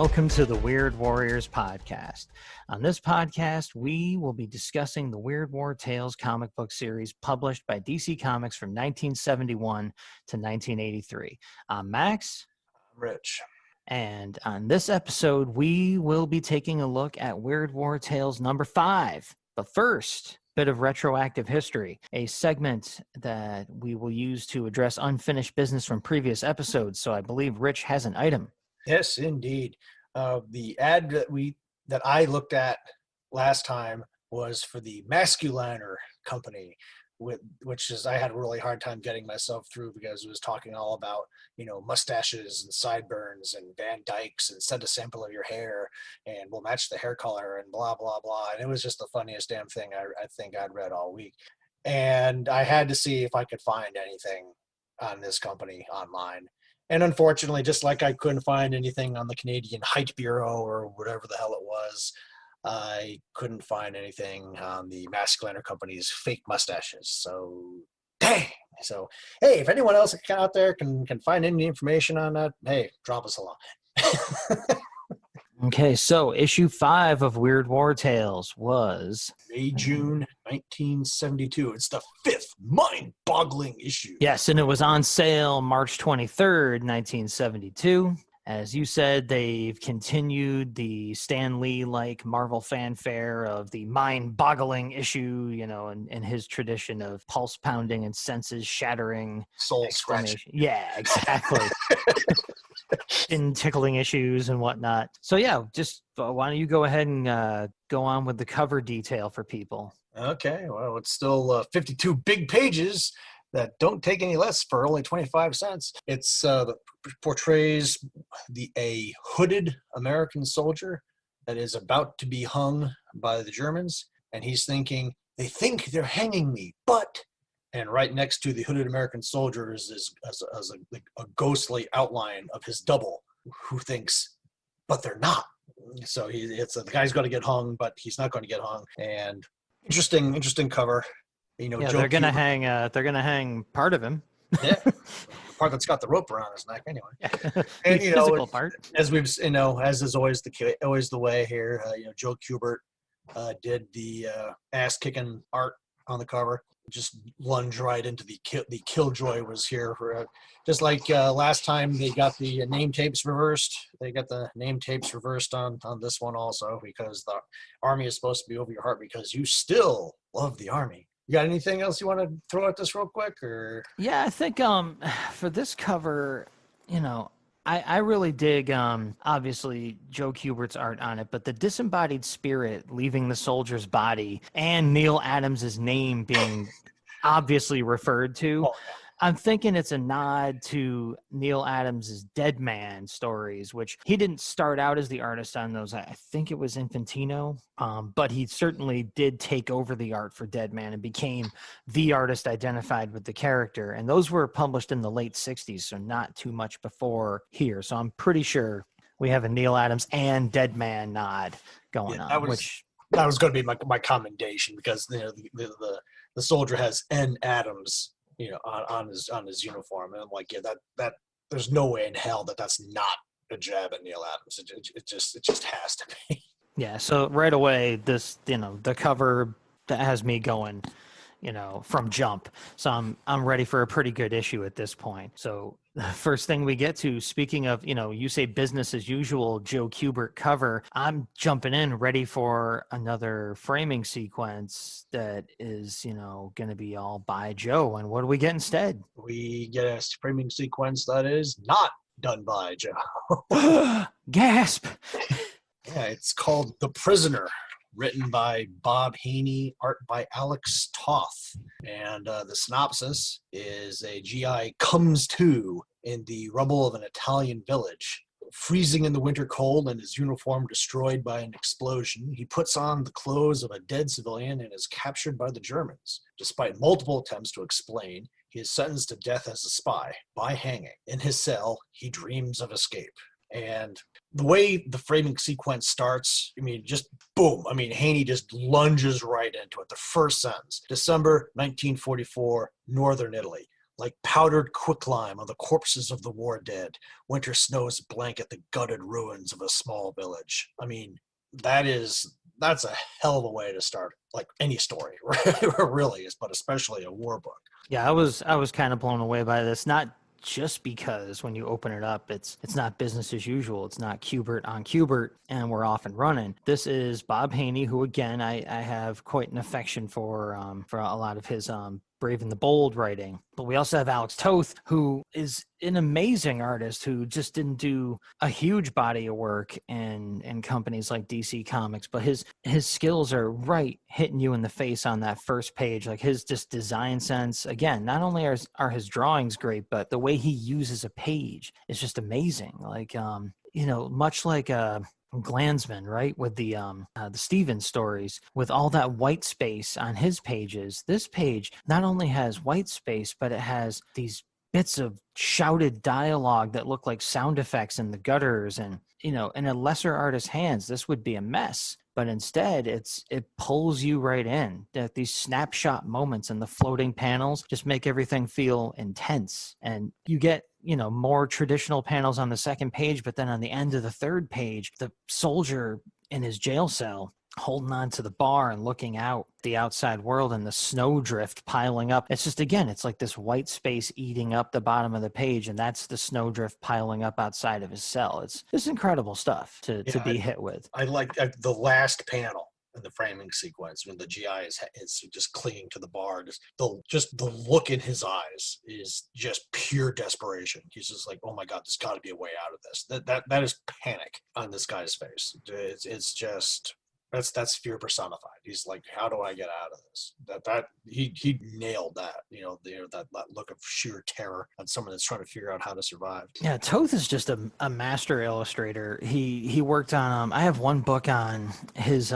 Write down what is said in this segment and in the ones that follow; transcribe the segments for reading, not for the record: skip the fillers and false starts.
welcome to the Weird Warriors podcast. On this podcast, we will be discussing the Weird War Tales comic book series published by DC Comics from 1971 to 1983. I'm Max. I'm Rich. And on this episode, we will be taking a look at Weird War Tales number 5. But first, bit of retroactive history, a segment that we will use to address unfinished business from previous episodes. So I believe Rich has an item. Yes, indeed. The ad that I looked at last time was for the Masculiner company, which is I had a really hard time getting myself through because it was talking all about, mustaches and sideburns and Van Dykes and send a sample of your hair and we'll match the hair color and blah, blah, blah. And it was just the funniest damn thing I think I'd read all week. And I had to see if I could find anything on this company online. And unfortunately, just like I couldn't find anything on the Canadian Height Bureau or whatever the hell it was, I couldn't find anything on the Masculiner company's fake mustaches. So, dang. So, hey, if anyone else out there can find any information on that, hey, drop us a line. Okay, so issue 5 of Weird War Tales was June 1972. It's the 5th mind-boggling issue. Yes, and it was on sale March 23rd, 1972. As you said, they've continued the Stan Lee-like Marvel fanfare of the mind-boggling issue, in his tradition of pulse-pounding and senses-shattering. Soul-scratching. Yeah, exactly. In tickling issues and whatnot. So yeah, just why don't you go ahead and go on with the cover detail for people? Okay, well, it's still 52 big pages that don't take any less for only 25 cents. It's portrays a hooded American soldier that is about to be hung by the Germans, and he's thinking, they think they're hanging me, but... And right next to the hooded American soldier is a ghostly outline of his double, who thinks, but they're not. So the guy's going to get hung, but he's not going to get hung. And interesting cover. Yeah, they're going to hang. They're going to hang part of him. Yeah, part that's got the rope around his neck, anyway. Yeah. And physical part. As we've as is always the way here. Joe Kubert did the ass kicking art on the cover. Just lunge right into the Killjoy was here for just like last time they got the name tapes reversed. They got the name tapes reversed on this one also, because the Army is supposed to be over your heart because you still love the Army. You got anything else you want to throw at this real quick? Or yeah, I think for this cover, I really dig, obviously, Joe Kubert's art on it, but the disembodied spirit leaving the soldier's body and Neil Adams' name being obviously referred to. Oh, yeah. I'm thinking it's a nod to Neil Adams' Dead Man stories, which he didn't start out as the artist on those. I think it was Infantino, but he certainly did take over the art for Dead Man and became the artist identified with the character. And those were published in the late 60s, so not too much before here. So I'm pretty sure we have a Neil Adams and Dead Man nod going on. That was going to be my commendation, because the soldier has N. Adams on his uniform, and I'm like, yeah, that there's no way in hell that's not a jab at Neil Adams. It just has to be. Yeah. So right away, this the cover that has me going, from jump. So I'm ready for a pretty good issue at this point. So the first thing we get to, speaking of, you say business as usual, Joe Kubert cover, I'm jumping in ready for another framing sequence that is, going to be all by Joe. And what do we get instead? We get a framing sequence that is not done by Joe. Gasp. Yeah, it's called The Prisoner. Written by Bob Haney, art by Alex Toth. And the synopsis is a GI comes to in the rubble of an Italian village. Freezing in the winter cold and his uniform destroyed by an explosion, he puts on the clothes of a dead civilian and is captured by the Germans. Despite multiple attempts to explain, he is sentenced to death as a spy by hanging. In his cell, he dreams of escape. And the way the framing sequence starts, just boom. Haney just lunges right into it. The first sentence, December 1944, Northern Italy. like powdered quicklime on the corpses of the war dead. Winter snows blanket the gutted ruins of a small village. I mean, that's a hell of a way to start like any story. It really is, but especially a war book. Yeah, I was kind of blown away by this. Not just because when you open it up, it's not business as usual. It's not Kubert on Kubert, and we're off and running. This is Bob Haney, who again I have quite an affection for a lot of his Brave and the Bold writing. But we also have Alex Toth, who is an amazing artist who just didn't do a huge body of work in companies like DC Comics, but his skills are right hitting you in the face on that first page. Like his just design sense, again, not only are his drawings great, but the way he uses a page is just amazing. Like much like Glanzman, right, with the Stevens stories, with all that white space on his pages. This page not only has white space, but it has these bits of shouted dialogue that look like sound effects in the gutters, and in a lesser artist's hands this would be a mess, but instead it pulls you right in. That these snapshot moments and the floating panels just make everything feel intense, and you get more traditional panels on the second page, but then on the end of the third page, the soldier in his jail cell holding on to the bar and looking out the outside world and the snowdrift piling up. It's just, again, it's like this white space eating up the bottom of the page, and that's the snowdrift piling up outside of his cell. It's just incredible stuff to be hit with. I like the last panel in the framing sequence when the GI is just clinging to the bar. Just the look in his eyes is just pure desperation. He's just like, oh my God, there's got to be a way out of this. That is panic on this guy's face. It's just that's fear personified. He's like, how do I get out of this? He nailed that. That look of sheer terror on someone that's trying to figure out how to survive. Yeah, Toth is just a master illustrator. He worked on I have one book on his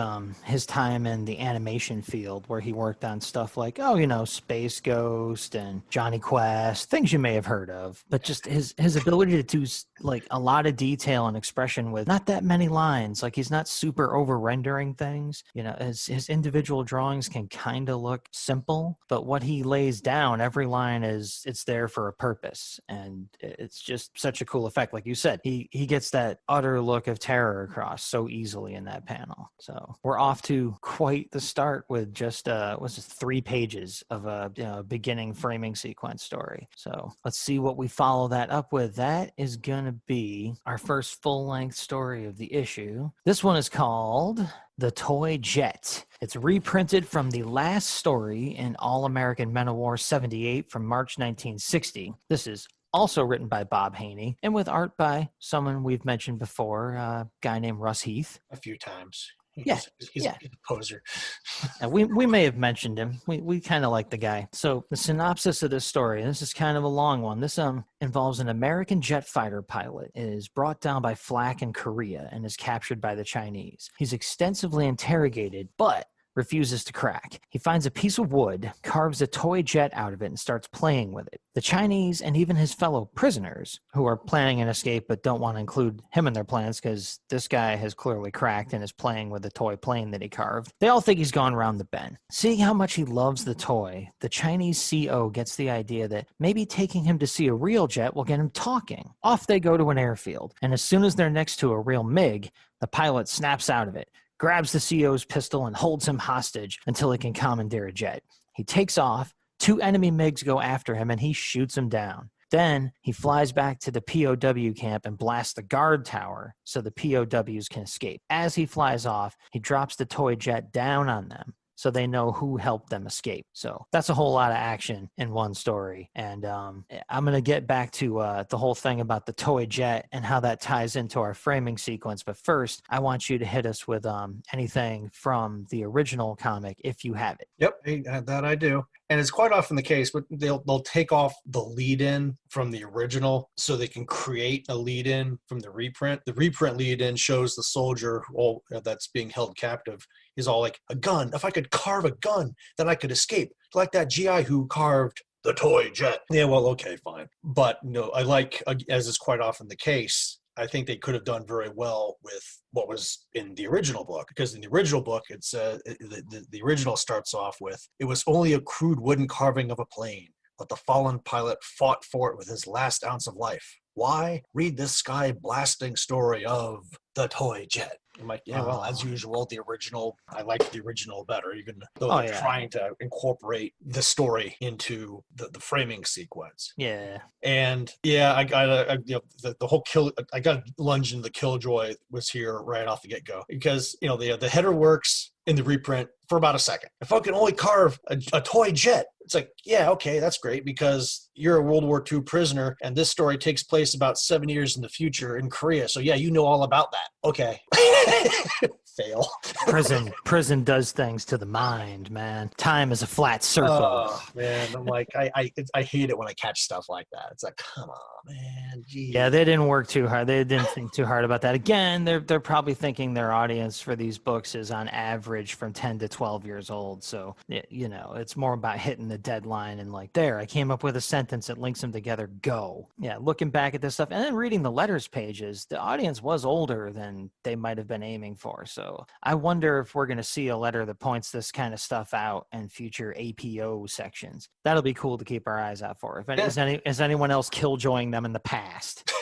time in the animation field where he worked on stuff like Space Ghost and Johnny Quest, things you may have heard of. But just his ability to do like a lot of detail and expression with not that many lines. Like he's not super over rendering things. His individual drawings can kind of look simple, but what he lays down, every line it's there for a purpose, and it's just such a cool effect. Like you said, he gets that utter look of terror across so easily in that panel. So we're off to quite the start with just 3 pages of a beginning framing sequence story. So let's see what we follow that up with. That is gonna be our first full-length story of the issue. This one is called The Toy Jet. It's reprinted from the last story in All-American Men of War 78 from March 1960. This is also written by Bob Haney and with art by someone we've mentioned before, a guy named Russ Heath. A few times. He's a poser. We may have mentioned him. We kind of like the guy. So the synopsis of this story, and this is kind of a long one. This involves an American jet fighter pilot is brought down by flak in Korea and is captured by the Chinese. He's extensively interrogated, but refuses to crack. He finds a piece of wood, carves a toy jet out of it, and starts playing with it. The Chinese and even his fellow prisoners, who are planning an escape but don't want to include him in their plans because this guy has clearly cracked and is playing with a toy plane that he carved, they all think he's gone around the bend. Seeing how much he loves the toy, the Chinese CO gets the idea that maybe taking him to see a real jet will get him talking. Off they go to an airfield, and as soon as they're next to a real MiG, the pilot snaps out of it, grabs the CO's pistol, and holds him hostage until he can commandeer a jet. He takes off, 2 enemy MiGs go after him, and he shoots him down. Then he flies back to the POW camp and blasts the guard tower so the POWs can escape. As he flies off, he drops the toy jet down on them so they know who helped them escape. So that's a whole lot of action in one story. And I'm going to get back to the whole thing about the toy jet and how that ties into our framing sequence. But first, I want you to hit us with anything from the original comic, if you have it. Yep, that I do. And it's quite often the case, but they'll take off the lead-in from the original so they can create a lead-in from the reprint. The reprint lead-in shows the soldier that's being held captive. He's all like, a gun. If I could carve a gun, then I could escape. Like that GI who carved the toy jet. Yeah, well, okay, fine. But I like, as is quite often the case, I think they could have done very well with what was in the original book, because in the original book, it's the original starts off with, it was only a crude wooden carving of a plane, but the fallen pilot fought for it with his last ounce of life. Why? Read this sky blasting story of the toy jet. I'm like, yeah, well, as usual, the original, I liked the original better, even though they're trying to incorporate the story into the framing sequence. Yeah. And yeah, I got the whole kill. I got lunged into the Killjoy was here right off the get go because the header works in the reprint for about a second. If I can only carve a toy jet, it's like, yeah, okay, that's great because you're a World War II prisoner and this story takes place about 7 years in the future in Korea. So yeah, you know all about that. Okay. Fail. Prison does things to the mind, man. Time is a flat circle. Oh man, I'm like, I hate it when I catch stuff like that. It's like, come on, man. Geez. Yeah, they didn't work too hard. They didn't think too hard about that. Again, they're probably thinking their audience for these books is on average from 10 to 12 years old. So, it's more about hitting the deadline and like, there, I came up with a sentence that links them together. Go. Yeah, looking back at this stuff and then reading the letters pages, the audience was older than they might have been aiming for. So I wonder if we're going to see a letter that points this kind of stuff out in future APO sections. That'll be cool to keep our eyes out for. Is anyone else killjoying them in the past?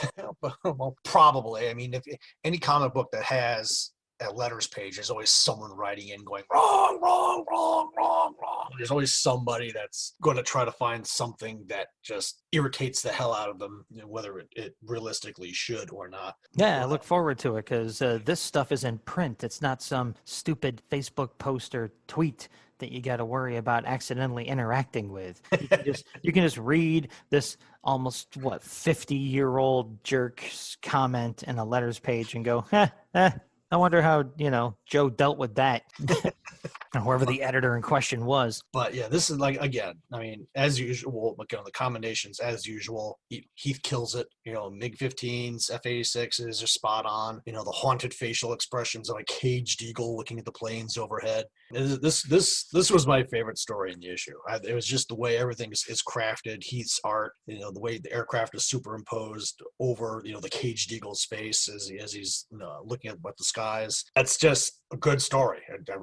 Well, probably. I mean, if any comic book that has a letters page, there's always someone writing in going, wrong, wrong, wrong, wrong, wrong. There's always somebody that's going to try to find something that just irritates the hell out of them, whether it realistically should or not. Yeah, I look forward to it because this stuff is in print. It's not some stupid Facebook post or tweet that you got to worry about accidentally interacting with. You can just read this almost 50-year-old jerk's comment in a letters page and go, I wonder how, Joe dealt with that. Or whoever the editor in question was. But yeah, this is like, again, I mean, as usual, the commendations, as usual, Heath kills it. MiG-15s, F-86s are spot on. The haunted facial expressions of a caged eagle looking at the planes overhead. This was my favorite story in the issue. It was just the way everything is crafted, Heath's art, the way the aircraft is superimposed over, the caged eagle's face as he's looking at the skies. That's just a good story. I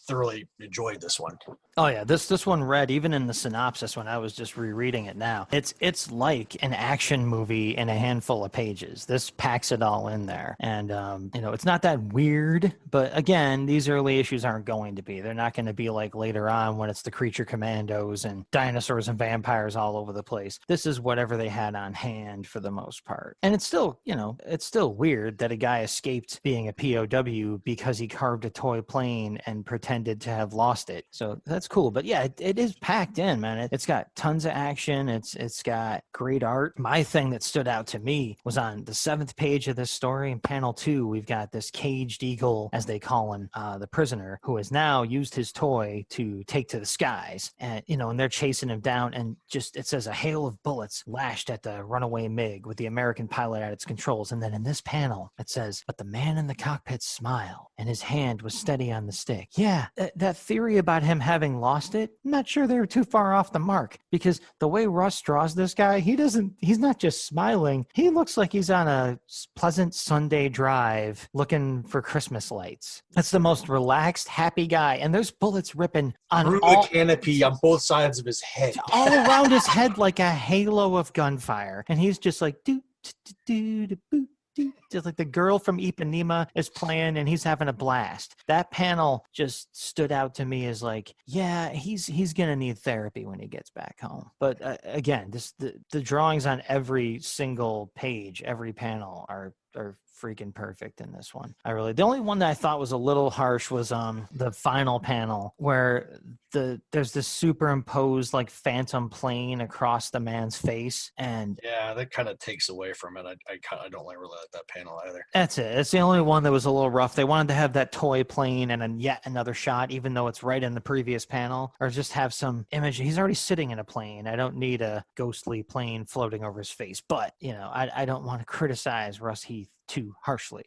thoroughly enjoyed this one. Oh yeah, this one read even in the synopsis when I was just rereading it now. It's like an action movie in a handful of pages. This packs it all in there, and it's not that weird. But again, these early issues aren't going to be. They're not going to be like later on when it's the creature commandos and dinosaurs and vampires all over the place. This is whatever they had on hand for the most part, and it's still it's still weird that a guy escaped being a POW because he carved a toy plane and pretended to have lost it. So that's cool. But yeah, it is packed in, man. It's got tons of action. It's got great art. My thing that stood out to me was on the 7th page of this story in panel 2. We've got this caged eagle, as they call him, the prisoner, who has now used his toy to take to the skies. And and they're chasing him down, and just it says a hail of bullets lashed at the runaway MiG with the American pilot at its controls. And then in this panel it says, but the man in the cockpit smiled and his hand was steady on the stick. Yeah, that theory about him having lost it, I'm not sure they were too far off the mark, because the way Russ draws this guy, he's not just smiling. He looks like he's on a pleasant Sunday drive looking for Christmas lights. That's the most relaxed, happy guy. And there's bullets ripping on through the canopy on both sides of his head. All around his head like a halo of gunfire. And he's just like, just like the girl from Ipanema is playing and he's having a blast. That panel just stood out to me as like, yeah, he's gonna need therapy when he gets back home. But again, the drawings on every single page, every panel are freaking perfect in this one. The only one that I thought was a little harsh was the final panel where there's this superimposed like phantom plane across the man's face, and yeah, that kind of takes away from it. I don't really like that panel either. That's it. It's the only one that was a little rough. They wanted to have that toy plane and then yet another shot, even though it's right in the previous panel, or just have some image. He's already sitting in a plane. I don't need a ghostly plane floating over his face, but I don't want to criticize Russ Heath too harshly.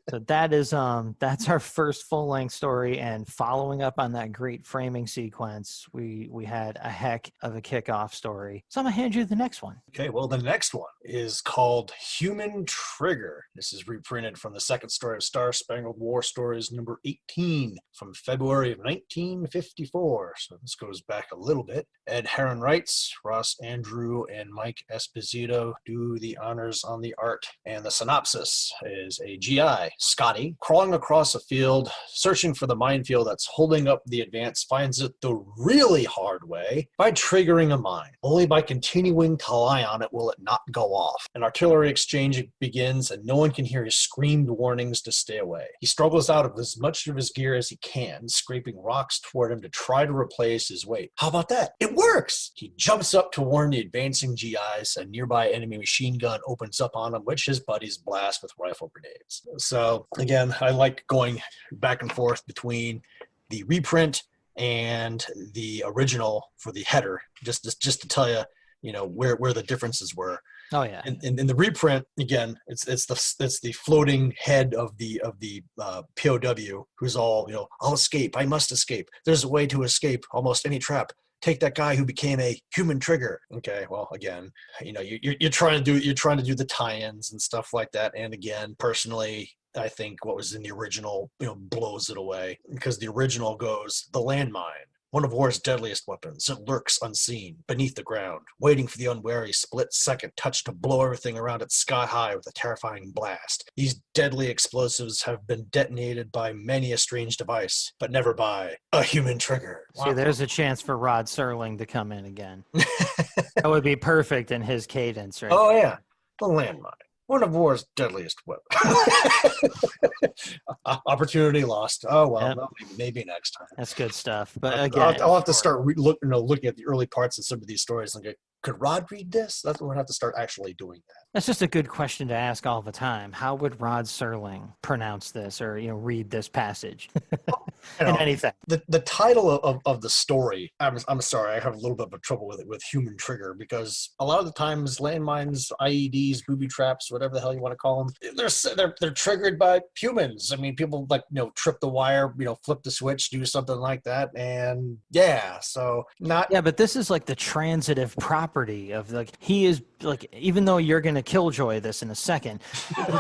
So that is that's our first full-length story, and following up on that great framing sequence, we had a heck of a kickoff story. So I'm gonna hand you the next one. Okay, well, the next one is called Human Trigger. This is reprinted from the second story of Star Spangled War Stories number 18 from February of 1954. So this goes back a little bit. Ed Herron writes, Ross Andru and Mike Esposito do the honors on the art. And the synopsis is a GI, Scotty, crawling across a field, searching for the minefield that's holding up the advance, finds it the really hard way by triggering a mine. Only by continuing to lie on it will it not go off. An artillery exchange begins, and no one can hear his screamed warnings to stay away. He struggles out of as much of his gear as he can, scraping rocks toward him to try to replace his weight. How about that? It works! He jumps up to warn the advancing GIs. A nearby enemy machine gun opens up on him, which his buddies blast with rifle grenades. So, again, I like going back and forth between the reprint and the original for the header, just to tell you, where the differences were. Oh yeah. And in the reprint, again, it's the floating head of the POW who's all, I'll escape. I must escape. There's a way to escape almost any trap. Take that guy who became a human trigger. Okay, well, again, you're trying to do the tie-ins and stuff like that. And again, personally, I think what was in the original, blows it away, because the original goes, the landmine, one of war's deadliest weapons. It lurks unseen beneath the ground, waiting for the unwary split-second touch to blow everything around it sky high with a terrifying blast. These deadly explosives have been detonated by many a strange device, but never by a human trigger. See, there's a chance for Rod Serling to come in again. That would be perfect in his cadence, right? Oh, yeah. The landmine. One of war's deadliest weapons. Opportunity lost. Oh, well, Yep. no, maybe next time. That's good stuff. But again, I'll have to start looking at the early parts of some of these stories and go, could Rod read this? That's what we'll have to start actually doing that. that's just a good question to ask all the time. How would Rod Serling pronounce this or read this passage? In anything. The title of the story, I'm sorry, I have a little bit of trouble with it, with human trigger, because a lot of the times landmines, IEDs, booby traps, whatever the hell you want to call them, they're triggered by humans. I mean, people trip the wire, flip the switch, do something like that, and but this is like the transitive property of he is even though you're going to killjoy this in a second,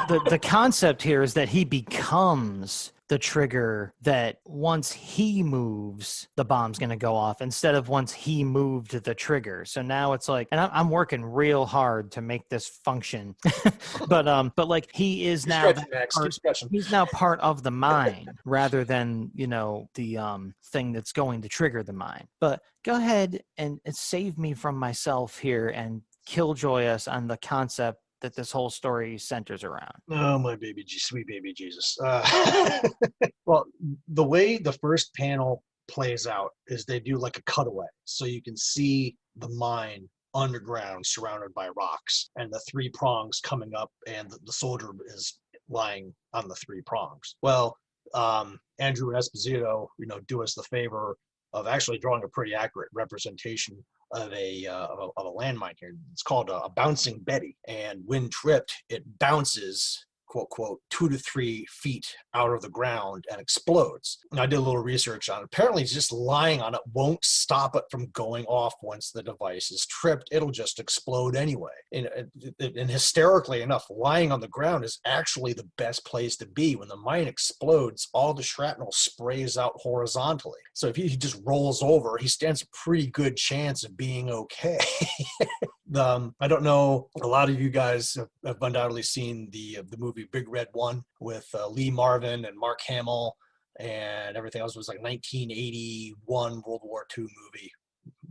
the concept here is that he becomes the trigger, that once he moves, the bomb's going to go off instead of once he moved the trigger. So now it's and I'm working real hard to make this function, but he is now he's now part of the mine rather than the thing that's going to trigger the mine. But go ahead and save me from myself here and killjoy us on the concept that this whole story centers around. Oh, my baby, sweet baby Jesus. Well, the way the first panel plays out is they do like a cutaway. So you can see the mine underground surrounded by rocks and the three prongs coming up, and the soldier is lying on the three prongs. Well, Andru and Esposito, do us the favor of actually drawing a pretty accurate representation of a landmine here. It's called a bouncing Betty, and when tripped, it bounces, quote, quote, 2 to 3 feet out of the ground and explodes. And I did a little research on it. Apparently, just lying on it won't stop it from going off once the device is tripped. It'll just explode anyway. And hysterically enough, lying on the ground is actually the best place to be. When the mine explodes, all the shrapnel sprays out horizontally. So if he just rolls over, he stands a pretty good chance of being okay. I don't know, a lot of you guys have undoubtedly seen the movie Big Red One with Lee Marvin and Mark Hamill and everything else. It was like 1981 World War II movie.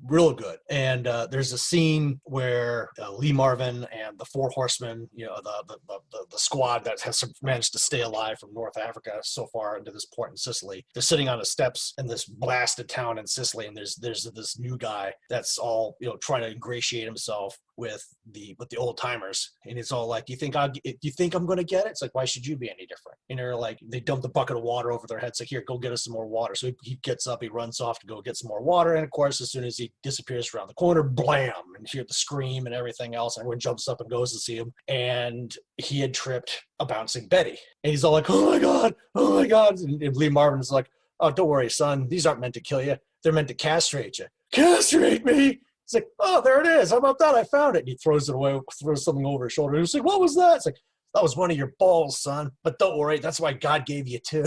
Real good. And there's a scene where Lee Marvin and the Four Horsemen, the squad that has managed to stay alive from North Africa so far into this port in Sicily, they're sitting on the steps in this blasted town in Sicily, and there's this new guy that's all trying to ingratiate himself with the old timers, and it's all like, you think I'm gonna get it? It's like, why should you be any different? And they're like, they dump the bucket of water over their heads, like, here, go get us some more water. So he gets up, he runs off to go get some more water, and of course, as soon as he disappears around the corner, blam, and you hear the scream and everything else, and everyone jumps up and goes to see him, and he had tripped a bouncing Betty, and he's all like, oh my god, and Lee Marvin is like, oh, don't worry, son, these aren't meant to kill you, they're meant to castrate you. Castrate me? It's like, oh, there it is. How about that? I found it. And he throws it away, throws something over his shoulder. He's like, what was that? It's like, that was one of your balls, son. But don't worry, that's why God gave you two.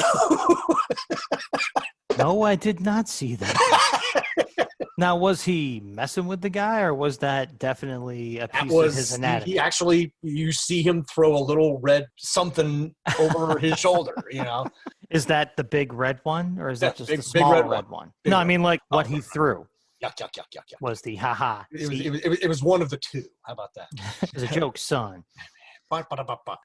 No, I did not see that. Now, was he messing with the guy, or was that definitely a piece of his anatomy? He actually, you see him throw a little red something over his shoulder, you know? Is that the big red one, or is that just the big small red one? Big No, red I mean, like, what he threw. Yuck. Was the haha. It was one of the two. How about that? It was a joke, son.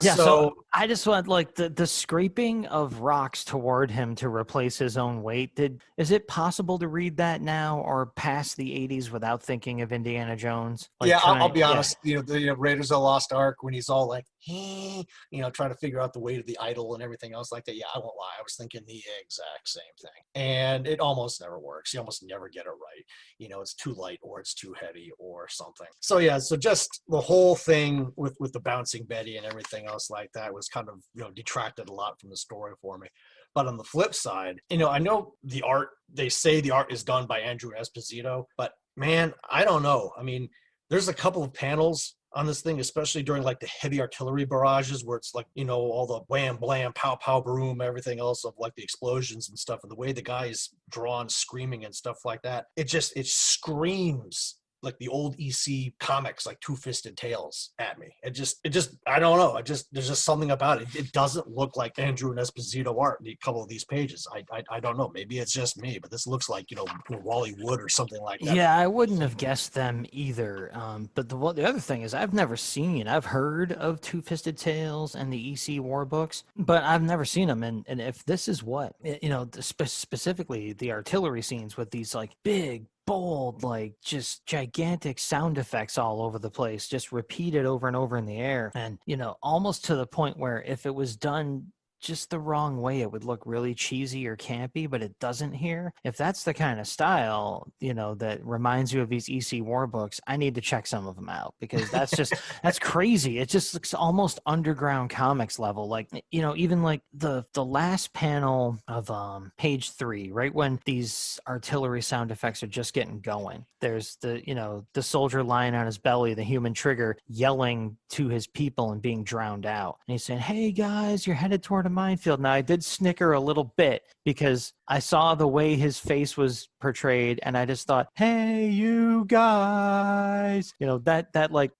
Yeah, so I just want, like, the scraping of rocks toward him to replace his own weight. Is it possible to read that now or past the 80s without thinking of Indiana Jones? Like, yeah, I'll be honest. You know, the Raiders of the Lost Ark, when he's all like, hey, you know, trying to figure out the weight of the idol and everything else like that. Yeah, I won't lie. I was thinking the exact same thing. And it almost never works. You almost never get it right. You know, it's too light or it's too heavy or something. So yeah, so just the whole thing with the bouncing Betty and everything else like that was kind of, you know, detracted a lot from the story for me. But on the flip side, you know, I know the art, they say the art is done by Andru Esposito, but man, I don't know. I mean, there's a couple of panels on this thing, especially during like the heavy artillery barrages where it's like, you know, all the wham, blam, pow, pow, boom, everything else of like the explosions and stuff, and the way the guy is drawn screaming and stuff like that. It screams like the old EC comics, like Two-Fisted Tales at me. It just, I don't know. There's just something about it. It doesn't look like Andru and Esposito art in a couple of these pages. I don't know. Maybe it's just me, but this looks like, you know, Wally Wood or something like that. Yeah, I wouldn't have guessed them either. But the other thing is, I've heard of Two-Fisted Tales and the EC War books, but I've never seen them. And if this is what, you know, specifically the artillery scenes with these like big, bold, like just gigantic sound effects all over the place, just repeated over and over in the air, and, you know, almost to the point where if it was done just the wrong way, it would look really cheesy or campy, but it doesn't here. If that's the kind of style, you know, that reminds you of these EC War books, I need to check some of them out, because that's just, that's crazy. It just looks almost underground comics level. Like, you know, even like the last panel of page 3, right when these artillery sound effects are just getting going, there's the, you know, the soldier lying on his belly, the human trigger, yelling to his people and being drowned out. And he's saying, hey guys, you're headed toward a minefield. Now, I did snicker a little bit because I saw the way his face was portrayed, and I just thought, hey, you guys, you know, that like,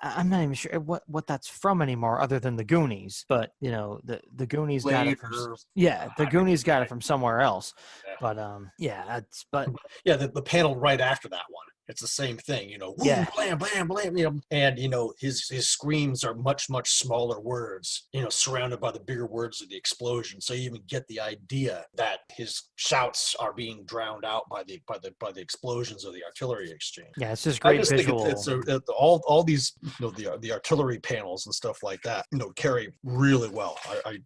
I'm not even sure what that's from anymore, other than the Goonies. But, you know, the Goonies got it from, the Goonies got it from somewhere else. But the panel right after that one, it's the same thing, you know, woo, blam, blam, blam, you know, and, you know, his screams are much, much smaller words, you know, surrounded by the bigger words of the explosion. So you even get the idea that his shouts are being drowned out by the explosions of the artillery exchange. Yeah, it's just great visual. All these, you know, the artillery panels and stuff like that, you know, carry really well.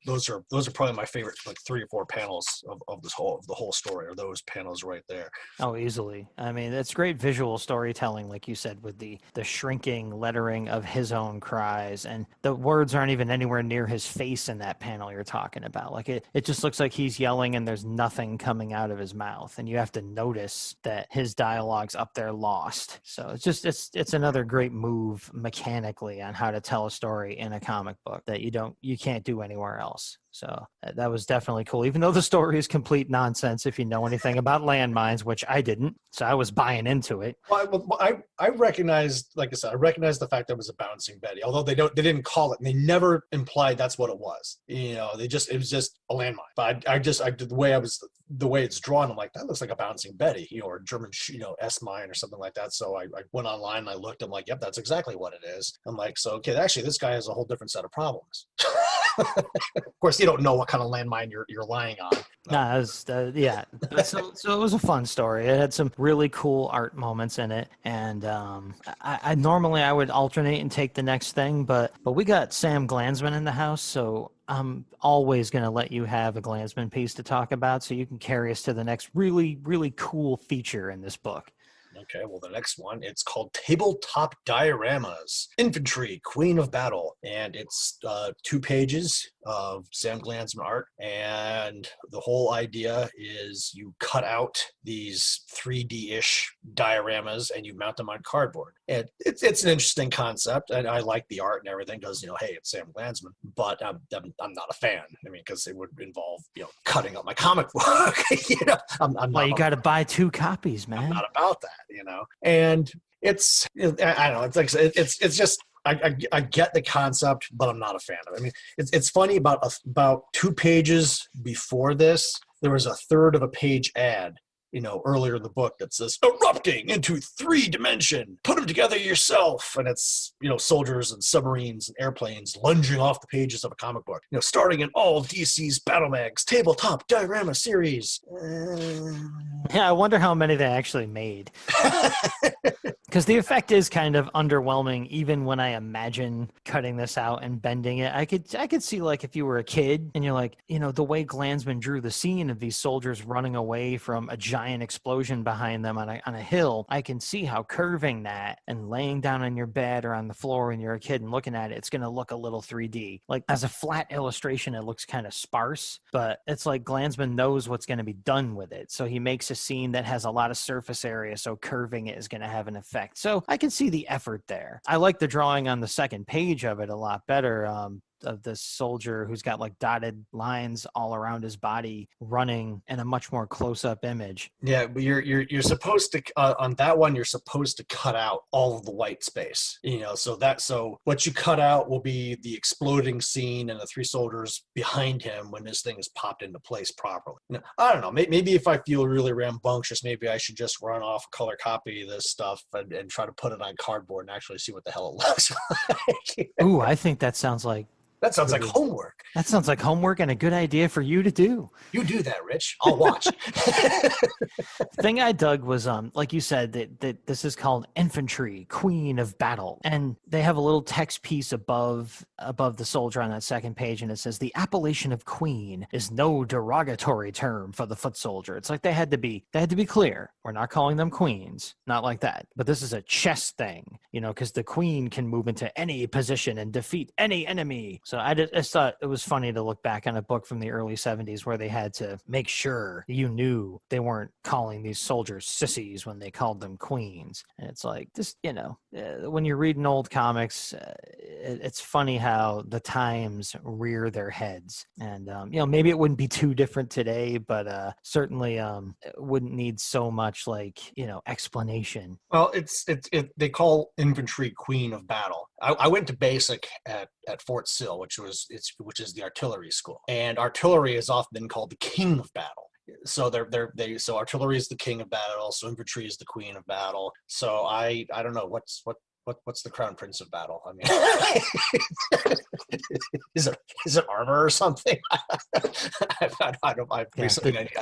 Those are probably my favorite, like 3 or 4 panels of the whole story, are those panels right there. Oh, easily. I mean, it's great visual storytelling, like you said, with the shrinking lettering of his own cries, and the words aren't even anywhere near his face in that panel you're talking about. Like it just looks like he's yelling and there's nothing coming out of his mouth, and you have to notice that his dialogue's up there lost. So it's another great move mechanically on how to tell a story in a comic book that you can't do anywhere else. So that was definitely cool, even though the story is complete nonsense if you know anything about landmines, which I didn't. So I was buying into it. Well, I recognized, like I said, I recognized the fact that it was a bouncing Betty, although they didn't call it, and they never implied that's what it was. You know, it was just a landmine. But the way it's drawn, I'm like, that looks like a bouncing Betty, you know, or German, you know, S mine or something like that. So I went online and I looked. I'm like, yep, that's exactly what it is. I'm like, so okay, actually, this guy has a whole different set of problems. Of course, you don't know what kind of landmine you're lying on. No, it was, yeah. But so it was a fun story. It had some really cool art moments in it, and I normally I would alternate and take the next thing, but we got Sam Glansman in the house, so I'm always going to let you have a Glansman piece to talk about, so you can carry us to the next really really cool feature in this book. Okay, well, the next one, it's called Tabletop Dioramas, Infantry, Queen of Battle. And it's 2 pages of Sam Glansman art. And the whole idea is you cut out these 3D-ish dioramas and you mount them on cardboard. And it's an interesting concept. And I like the art and everything because, hey, it's Sam Glansman. But I'm not a fan. I mean, because it would involve, cutting up my comic book. I'm Well, not you got to buy 2 copies, man. I'm not about that. And it's, I don't know, it's like, it's just, I get the concept, but I'm not a fan of it. I mean, it's funny, about 2 pages before this, there was a third of a page ad, earlier in the book that says erupting into 3D, put them together yourself. And it's, soldiers and submarines and airplanes lunging off the pages of a comic book, starting in all DC's Battle Mags tabletop diorama series. Yeah, I wonder how many they actually made. Because the effect is kind of underwhelming, even when I imagine cutting this out and bending it. I could see, like, if you were a kid and you're like, the way Glansman drew the scene of these soldiers running away from a giant explosion behind them on a hill, I can see how curving that and laying down on your bed or on the floor when you're a kid and looking at it, it's going to look a little 3D. Like, as a flat illustration, it looks kind of sparse, but it's like Glansman knows what's going to be done with it. So he makes a scene that has a lot of surface area, so curving it is going to have an effect. So I can see the effort there. I like the drawing on the second page of it a lot better. Of this soldier who's got like dotted lines all around his body running in a much more close-up image. Yeah, but you're supposed to on that one, you're supposed to cut out all of the white space. So what you cut out will be the exploding scene and the 3 soldiers behind him when this thing is popped into place properly. I don't know. Maybe if I feel really rambunctious, maybe I should just run off a color copy of this stuff and try to put it on cardboard and actually see what the hell it looks like. Ooh, I think that sounds like like homework. That sounds like homework and a good idea for you to do. You do that, Rich. I'll watch. The thing I dug was, like you said, that this is called Infantry, Queen of Battle. And they have a little text piece above the soldier on that second page, and it says, the appellation of queen is no derogatory term for the foot soldier. It's like they had to be clear. We're not calling them queens. Not like that. But this is a chess thing, because the queen can move into any position and defeat any enemy. So I just thought it was funny to look back on a book from the early 70s where they had to make sure you knew they weren't calling these soldiers sissies when they called them queens. And it's like, just, when you're reading old comics, it's funny how the times rear their heads. And, maybe it wouldn't be too different today, but certainly it wouldn't need so much explanation. Well, they call infantry Queen of Battle. I went to basic at Fort Sill, which is the artillery school, and artillery has often been called the King of Battle. So so artillery is the king of battle, so infantry is the queen of battle. So I don't know what's the crown prince of battle. I mean, is it armor or something? I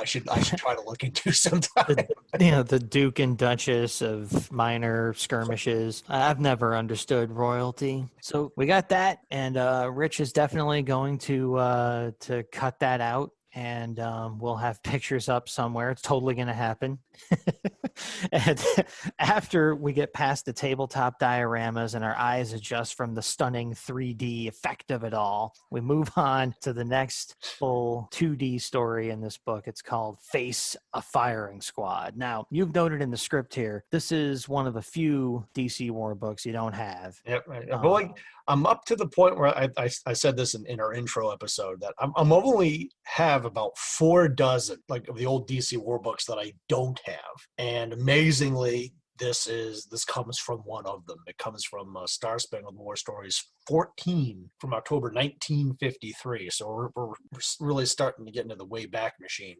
should try to look into sometime. The Duke and Duchess of minor skirmishes. I've never understood royalty. So we got that, and Rich is definitely going to cut that out. And we'll have pictures up somewhere. It's totally going to happen. And after we get past the tabletop dioramas and our eyes adjust from the stunning 3D effect of it all, we move on to the next full 2D story in this book. It's called Face a Firing Squad. Now, you've noted in the script here, this is one of the few DC war books you don't have. Yep. I'm up to the point where I said this in our intro episode that I'm only have about 4 dozen of the old DC war books that I don't have, and amazingly this comes from one of them. It comes from Star Spangled War Stories 14 from October 1953. So we're really starting to get into the way back machine,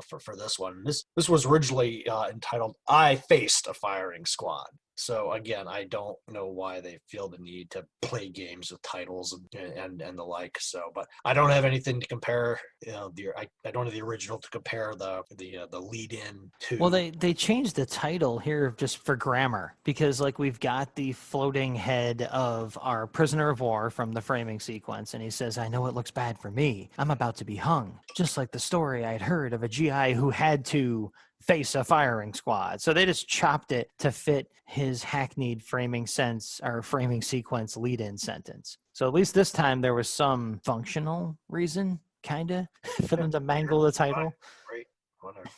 for this one. This was originally entitled "I Faced a Firing Squad." So again, I don't know why they feel the need to play games with titles and the like. So, but I don't have anything to compare. I don't have the original to compare the lead in to. Well, they changed the title here just for grammar, because like we've got the floating head of our prisoner of war from the framing sequence, and he says, "I know it looks bad for me. I'm about to be hung," just like the story I'd heard of a GI who had to face a firing squad. So they just chopped it to fit his hackneyed framing sequence lead-in sentence. So at least this time there was some functional reason, kind of, for them to mangle the title. Right. Whatever.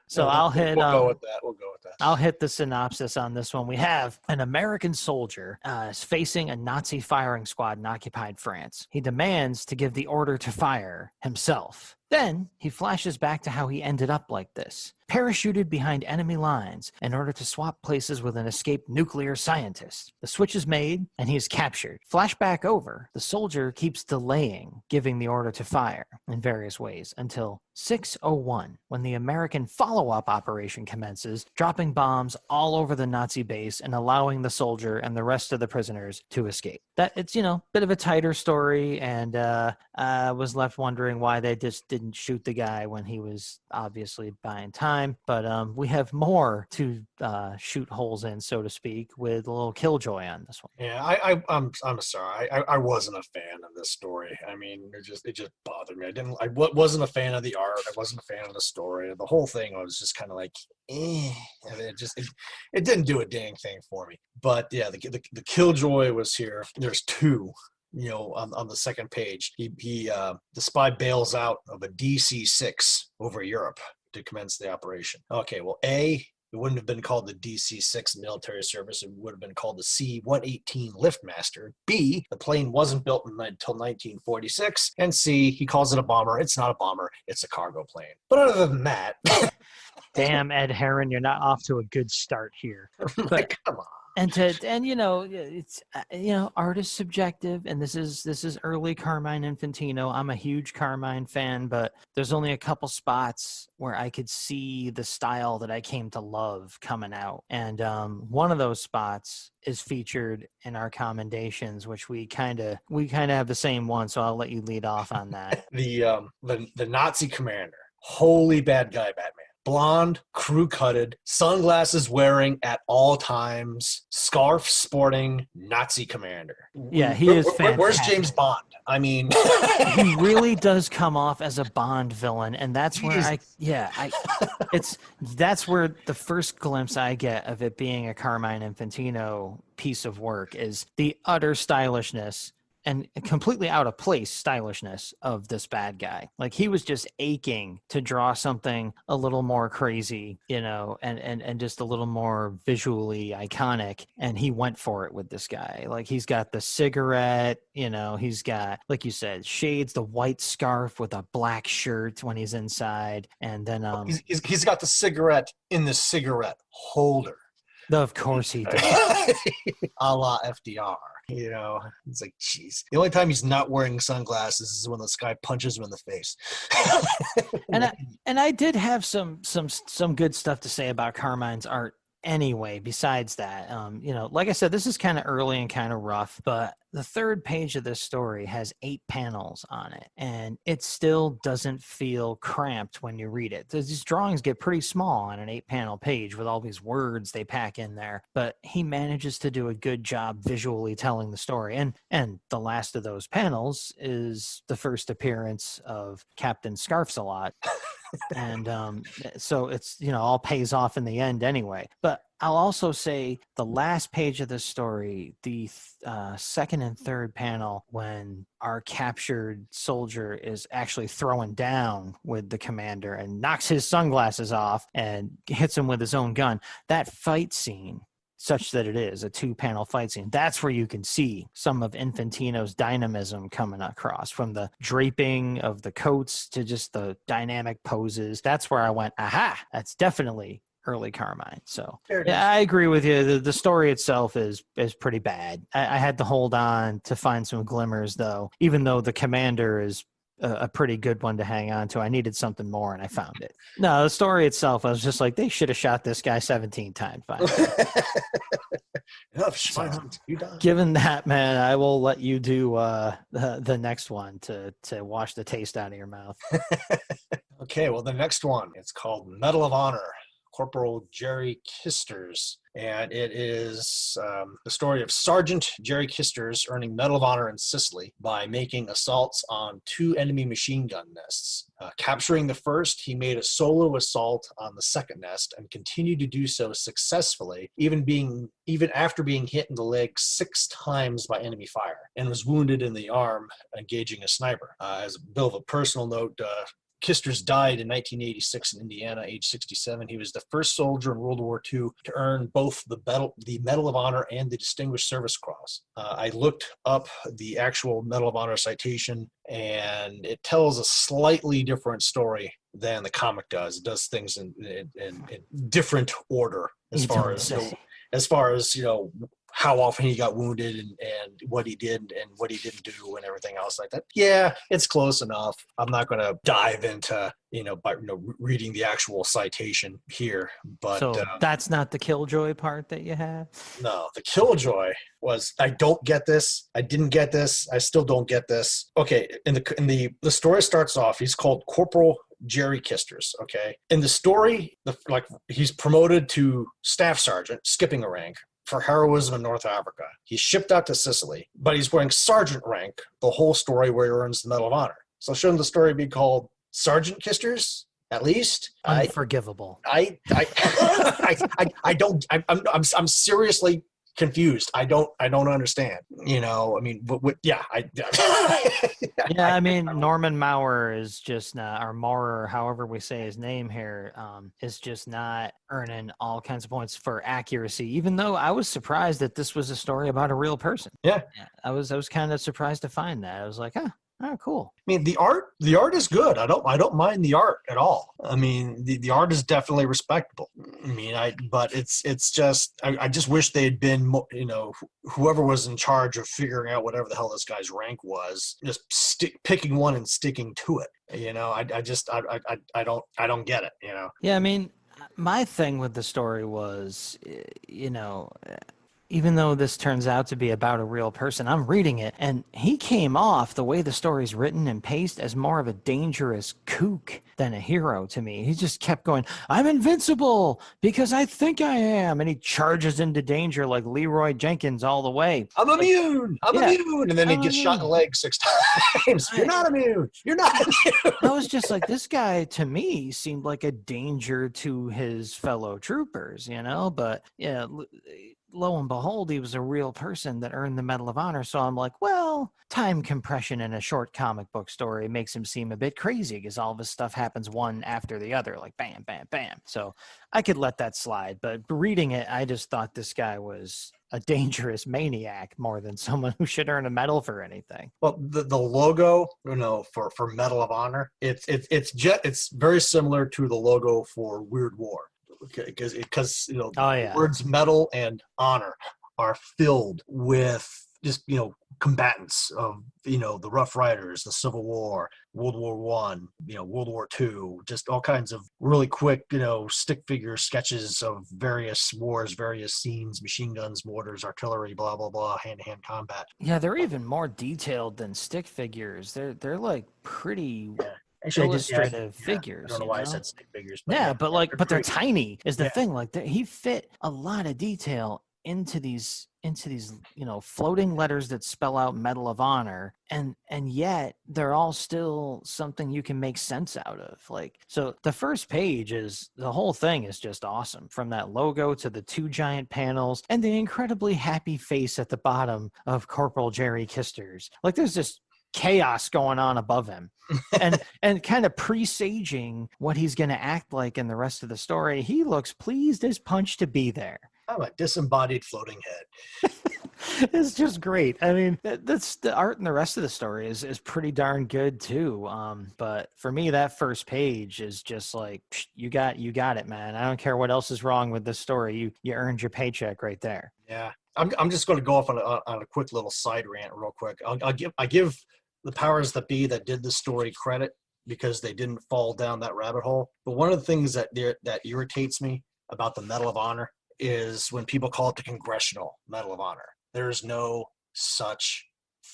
So I'll hit. We'll go with that. We'll go with that. I'll hit the synopsis on this one. We have an American soldier is facing a Nazi firing squad in occupied France. He demands to give the order to fire himself. Then he flashes back to how he ended up like this. Parachuted behind enemy lines in order to swap places with an escaped nuclear scientist. The switch is made and he is captured. Flashback over, the soldier keeps delaying giving the order to fire in various ways until 6:01, when the American follow-up operation commences, dropping bombs all over the Nazi base and allowing the soldier and the rest of the prisoners to escape. That it's, bit of a tighter story, and was left wondering why they just didn't shoot the guy when he was obviously buying time. But we have more to shoot holes in, so to speak, with a little killjoy on this one. Yeah, I'm sorry. I wasn't a fan of this story. I mean, it just bothered me. I wasn't a fan of the art. I wasn't a fan of the story. The whole thing was just kind of like, eh. And it didn't do a dang thing for me. But yeah, the killjoy was here. There's two. On the second page, the spy bails out of a DC-6 over Europe to commence the operation. Okay, well, it wouldn't have been called the DC-6 military service. It would have been called the C-118 Liftmaster. B, the plane wasn't built until 1946. And C, he calls it a bomber. It's not a bomber. It's a cargo plane. But other than that... Damn, Ed Herron, you're not off to a good start here. But come on. And it's art is subjective, and this is early Carmine Infantino. I'm a huge Carmine fan, but there's only a couple spots where I could see the style that I came to love coming out, and one of those spots is featured in our commendations, which we kind of have the same one. So I'll let you lead off on that. The Nazi commander, holy bad guy, Batman. Blonde, crew-cutted, sunglasses wearing at all times, scarf sporting Nazi commander. Yeah, he is fantastic. Where's James Bond? I mean... he really does come off as a Bond villain, and that's where that's where the first glimpse I get of it being a Carmine Infantino piece of work is the utter stylishness and completely out of place stylishness of this bad guy. Like, he was just aching to draw something a little more crazy, and just a little more visually iconic. And he went for it with this guy. Like, he's got the cigarette, he's got, like you said, shades, the white scarf with a black shirt when he's inside. And then he's got the cigarette in the cigarette holder. Of course he does. A la FDR. It's like, jeez. The only time he's not wearing sunglasses is when this guy punches him in the face. and I did have some good stuff to say about Carmine's art anyway, besides that. Like I said, this is kind of early and kind of rough, but the third page of this story has 8 panels on it, and it still doesn't feel cramped when you read it. These drawings get pretty small on an 8-panel page with all these words they pack in there, but he manages to do a good job visually telling the story. And the last of those panels is the first appearance of Captain Scarfs-a-Lot. And so it's, all pays off in the end anyway. But I'll also say the last page of the story, the second and third panel, when our captured soldier is actually throwing down with the commander and knocks his sunglasses off and hits him with his own gun, that fight scene, such that it is a 2-panel fight scene, that's where you can see some of Infantino's dynamism coming across, from the draping of the coats to just the dynamic poses. That's where I went, aha, that's definitely early Carmine. So Fair yeah, enough. I agree with you. The story itself is pretty bad. I had to hold on to find some glimmers, though. Even though the commander is a pretty good one to hang on to, I needed something more, and I found it. No, the story itself, I was just like, they should have shot this guy 17 times by now. Enough, So, Schweinhund. You done. given that, man, I will let you do the next one to wash the taste out of your mouth. Okay, well, the next one, it's called Medal of Honor, Corporal Jerry Kisters. And it is the story of Sergeant Jerry Kisters earning Medal of Honor in Sicily by making assaults on 2 enemy machine gun nests. Capturing the first, he made a solo assault on the second nest and continued to do so successfully, even after being hit in the leg 6 times by enemy fire, and was wounded in the arm engaging a sniper. As a bit of a personal note, Kisters died in 1986 in Indiana, age 67. He was the first soldier in World War II to earn both the Medal of Honor and the Distinguished Service Cross. I looked up the actual Medal of Honor citation, and it tells a slightly different story than the comic does. It does things in different order as far as how often he got wounded and what he did and what he didn't do and everything else like that. Yeah, it's close enough. I'm not going to dive into, reading the actual citation here. But So that's not the Killjoy part that you have? no, the Killjoy was, I don't get this. I didn't get this. I still don't get this. Okay, in the story starts off, he's called Corporal Jerry Kisters, okay? In the story, he's promoted to staff sergeant, skipping a rank, for heroism in North Africa. He's shipped out to Sicily, but he's wearing sergeant rank the whole story where he earns the Medal of Honor. So shouldn't the story be called Sergeant Kisters, at least? Unforgivable. I'm seriously confused. I don't understand. Norman Maurer is just not, or Maurer, however we say his name here, is just not earning all kinds of points for accuracy, even though I was surprised that this was a story about a real person. Yeah. I was kind of surprised to find that. I was like, oh, cool. I mean, the art is good. I don't mind the art at all. I mean, the art is definitely respectable. I mean, but it's just, I just wish they had been, whoever was in charge of figuring out whatever the hell this guy's rank was, just picking one and sticking to it. I don't get it. Yeah, I mean, my thing with the story was, even though this turns out to be about a real person, I'm reading it, and he came off, the way the story's written and paced, as more of a dangerous kook than a hero to me. He just kept going, I'm invincible because I think I am. And he charges into danger like Leroy Jenkins all the way. I'm immune. And then he gets shot in the leg 6 times. You're not immune. You're not immune. I was just like, this guy, to me, seemed like a danger to his fellow troopers, but yeah, lo and behold, he was a real person that earned the Medal of Honor. So I'm like, well, time compression in a short comic book story makes him seem a bit crazy because all of his stuff happens one after the other, like bam, bam, bam. So I could let that slide. But reading it, I just thought this guy was a dangerous maniac more than someone who should earn a medal for anything. Well, the logo, for Medal of Honor, it's very similar to the logo for Weird War. Because the words medal and honor are filled with just combatants of the Rough Riders, the Civil War, World War I, World War II, just all kinds of really quick stick figure sketches of various wars, various scenes, machine guns, mortars, artillery, blah blah blah, hand-to-hand combat. Yeah, they're even more detailed than stick figures. They're like pretty. Yeah. Actually, illustrative figures. I don't know why I said stick figures. But they're tiny is the thing. Like he fit a lot of detail into these floating letters that spell out Medal of Honor, and yet they're all still something you can make sense out of. Like, so the first page is, the whole thing is just awesome, from that logo to the 2 giant panels and the incredibly happy face at the bottom of Corporal Jerry Kisters. Like, there's just chaos going on above him and kind of presaging what he's going to act like in the rest of the story. He looks pleased as punch to be there. I'm a disembodied floating head. It's just great. I mean, that's the art, and the rest of the story is pretty darn good too. But for me, that first page is just like, you got it, man. I don't care what else is wrong with this story. You earned your paycheck right there. Yeah, I'm just going to go off on a quick little side rant real quick. I give the powers that be that did the story credit because they didn't fall down that rabbit hole. But one of the things that irritates me about the Medal of Honor is when people call it the Congressional Medal of Honor. There's no such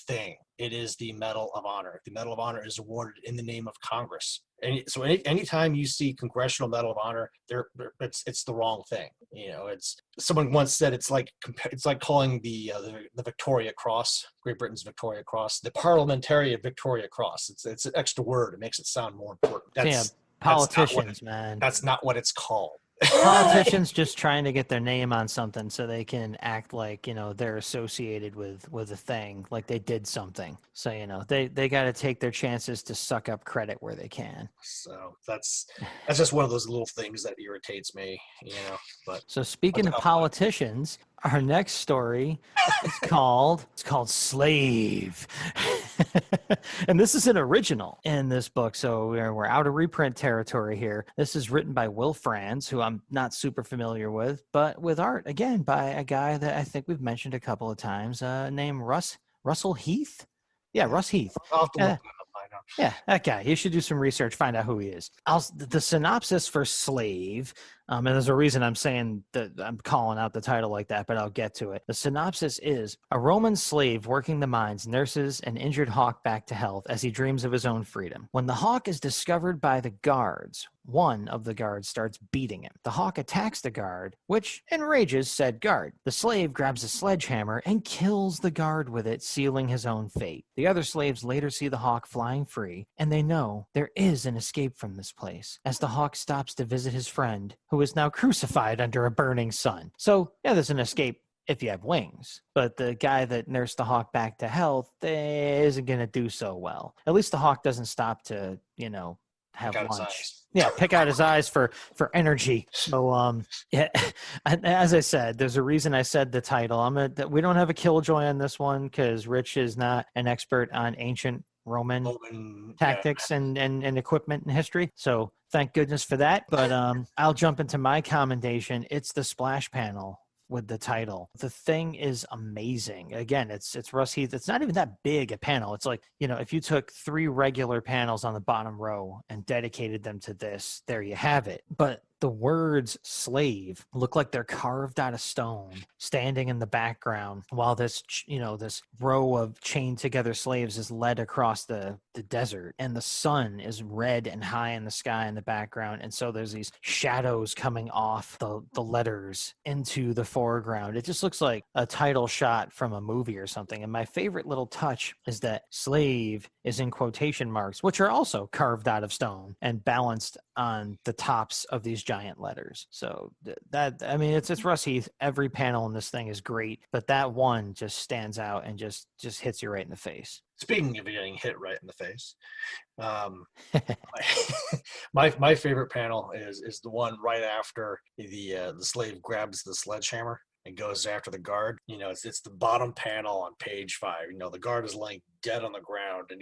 thing. It is the Medal of Honor. The Medal of Honor is awarded in the name of Congress. So anytime you see Congressional Medal of Honor, it's the wrong thing. You know, it's someone once said it's like calling the Victoria Cross, Great Britain's Victoria Cross, the Parliamentary Victoria Cross. It's an extra word. It makes it sound more important. Politicians, man. That's not what it's called. Politicians just trying to get their name on something so they can act like, they're associated with a thing, like they did something. So, they got to take their chances to suck up credit where they can. So that's just one of those little things that irritates me, but so speaking of politicians, our next story is called Slave. And this is an original in this book, so we're out of reprint territory here. This is written by Will Franz, who I'm not super familiar with, but with art, again, by a guy that I think we've mentioned a couple of times, named Russell Heath. Yeah, Russ Heath. I'll have to look that up. Yeah, that guy. You should do some research, find out who he is. The synopsis for Slave, and there's a reason I'm saying that I'm calling out the title like that, but I'll get to it. The synopsis is: a Roman slave working the mines nurses an injured hawk back to health as he dreams of his own freedom. When the hawk is discovered by the guards, one of the guards starts beating him. The hawk attacks the guard, which enrages said guard. The slave grabs a sledgehammer and kills the guard with it, sealing his own fate. The other slaves later see the hawk flying free, and they know there is an escape from this place, as the hawk stops to visit his friend, who is now crucified under a burning sun. So, yeah, there's an escape if you have wings. But the guy that nursed the hawk back to health isn't going to do so well. At least the hawk doesn't stop to, have lunch. Yeah, pick out his eyes for energy. So, yeah, as I said, there's a reason I said the title. We don't have a killjoy on this one because Rich is not an expert on ancient Roman tactics and equipment and history. So thank goodness for that. But I'll jump into my commendation. It's the splash panel with the title. The thing is amazing. Again, it's Russ Heath. It's not even that big a panel. It's like, if you took 3 regular panels on the bottom row and dedicated them to this, there you have it. But the words slave look like they're carved out of stone, standing in the background while this row of chained together slaves is led across the desert, and the sun is red and high in the sky in the background. And so there's these shadows coming off the letters into the foreground. It just looks like a title shot from a movie or something. And my favorite little touch is that slave is in quotation marks, which are also carved out of stone and balanced on the tops of these giant letters. So it's Russ Heath. Every panel in this thing is great, but that one just stands out and just hits you right in the face. Speaking of getting hit right in the face, my favorite panel is the one right after the slave grabs the sledgehammer and goes after the guard. It's the bottom panel on page 5. The guard is laying dead on the ground, and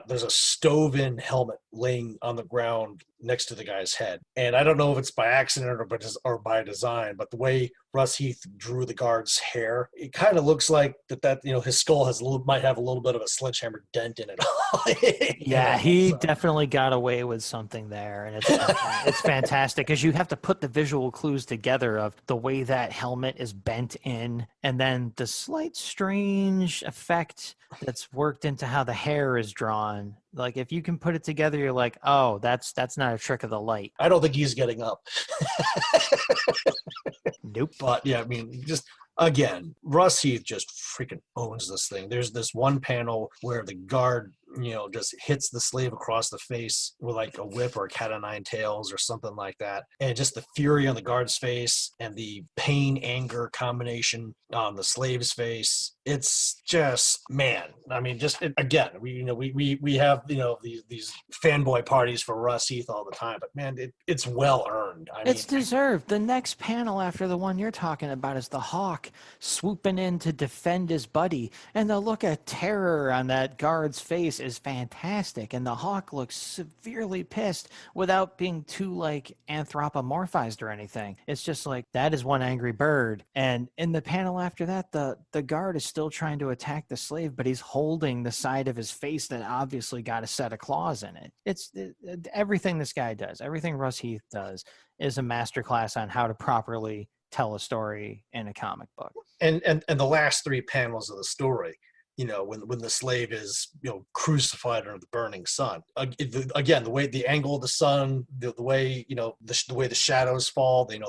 there's a stove-in helmet laying on the ground next to the guy's head. And I don't know if it's by accident or by design, but the way Russ Heath drew the guard's hair, it kind of looks like that his skull might have a little bit of a sledgehammer dent in it. Yeah, he definitely got away with something there, and it's fantastic because you have to put the visual clues together of the way that helmet is bent in, and then the slight strange effect that's worked into how the hair is drawn. Like, if you can put it together, you're like, oh, that's not a trick of the light. I don't think he's getting up. Nope. But yeah, just again, Russ Heath just freaking owns this thing. There's this one panel where the guard, just hits the slave across the face with like a whip or a cat o' nine tails or something like that. And just the fury on the guard's face and the pain, anger combination on the slave's face. It's just, man. I mean, again, we have these fanboy parties for Russ Heath all the time, but man, it's well earned. I mean, It's deserved. The next panel after the one you're talking about is the Hawk swooping in to defend his buddy. And the look of terror on that guard's face is fantastic. And the Hawk looks severely pissed without being too, like, anthropomorphized or anything. It's just like, that is one angry bird. And in the panel after that, the guard is still trying to attack the slave, but he's holding the side of his face that obviously got a set of claws in it. Everything this guy does, everything Russ Heath does, is a masterclass on how to properly tell a story in a comic book. And the last three panels of the story, when the slave is crucified under the burning sun, again, the way the angle of the sun, the way the way the shadows fall, the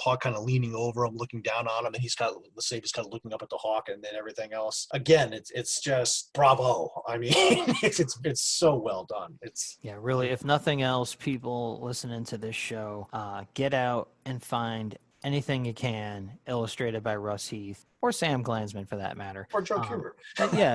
Hawk kind of leaning over him, looking down on him, and the slave is kind of looking up at the Hawk, and then everything else. Again, it's just bravo. I mean, it's so well done. Really, if nothing else, people listening to this show, get out and find anything you can illustrated by Russ Heath or Sam Glanzman for that matter. Or Joe Kubert.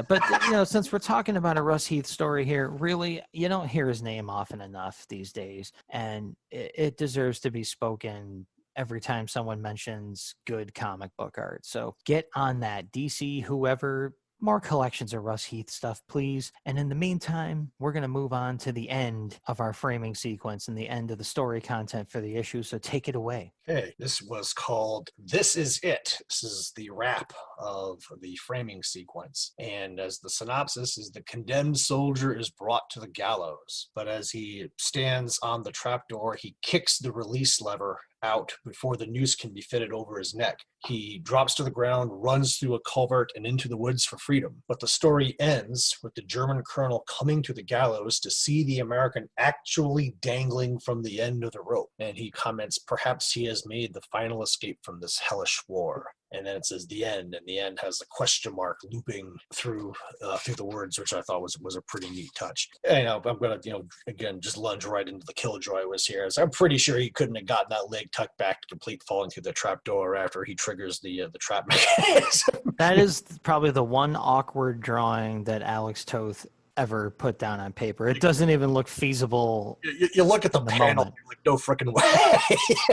But since we're talking about a Russ Heath story here, really, you don't hear his name often enough these days, and it deserves to be spoken every time someone mentions good comic book art. So get on that, DC, whoever. More collections of Russ Heath stuff, please. And in the meantime, we're going to move on to the end of our framing sequence and the end of the story content for the issue. So take it away. Okay, this was called This Is It. This is the wrap of the framing sequence. And as the synopsis is, the condemned soldier is brought to the gallows. But as he stands on the trapdoor, he kicks the release lever out before the noose can be fitted over his neck. He drops to the ground, runs through a culvert and into the woods for freedom. But the story ends with the German colonel coming to the gallows to see the American actually dangling from the end of the rope. And he comments, perhaps he has made the final escape from this hellish war. And then it says the end, and the end has a question mark looping through the words, which I thought was a pretty neat touch. And, I'm going to, again, just lunge right into the killjoy was here. So I'm pretty sure he couldn't have gotten that leg tucked back to complete falling through the trapdoor after he triggers the trap mechanism. That is probably the one awkward drawing that Alex Toth ever put down on paper. It doesn't even look feasible. You look at the panel, you're like, no freaking way.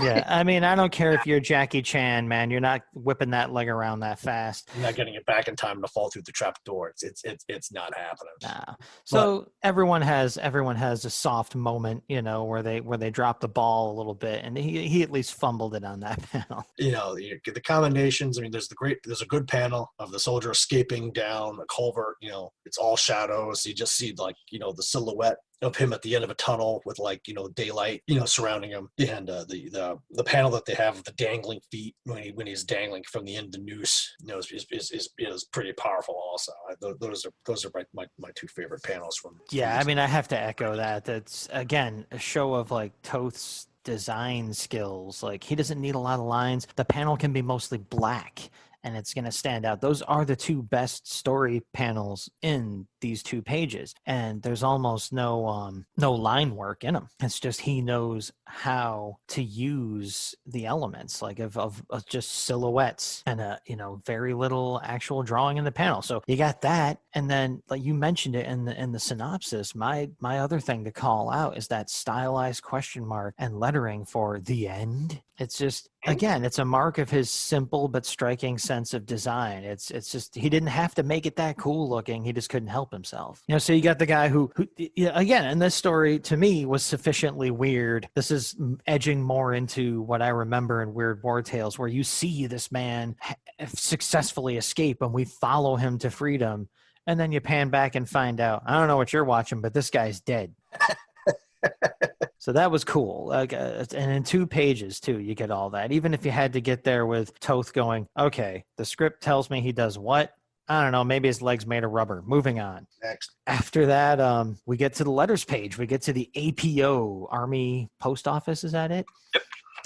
Yeah, I mean, I don't care if you're Jackie Chan, man. You're not whipping that leg around that fast. You're not getting it back in time to fall through the trap door. It's not happening. Nah. So everyone has a soft moment, where they drop the ball a little bit, and he at least fumbled it on that panel. The commendations. I mean, there's a good panel of the soldier escaping down a culvert. It's all shadows. You just see the silhouette of him at the end of a tunnel with daylight surrounding him, and the panel that they have of the dangling feet when he's dangling from the end of the noose is pretty powerful also. Those are my two favorite panels from I mean, I have to echo that. That's again a show of Toth's design skills. He doesn't need a lot of lines. The panel can be mostly black and it's going to stand out. Those are the two best story panels in these 2 pages, and there's almost no line work in them. It's just he knows how to use the elements of just silhouettes and very little actual drawing in the panel. So you got that, and then you mentioned it in the synopsis. My other thing to call out is that stylized question mark and lettering for the end. It's just, again, it's a mark of his simple but striking sense of design. It's just, he didn't have to make it that cool looking. He just couldn't help himself. So you got the guy who again, in this story to me was sufficiently weird. This is edging more into what I remember in Weird War Tales, where you see this man successfully escape and we follow him to freedom. And then you pan back and find out, I don't know what you're watching, but this guy's dead. So that was cool. And in 2 pages, too, you get all that. Even if you had to get there with Toth going, okay, the script tells me he does what? I don't know. Maybe his leg's made of rubber. Moving on. Next. After that, we get to the letters page. We get to the APO, Army Post Office. Is that it? Yep.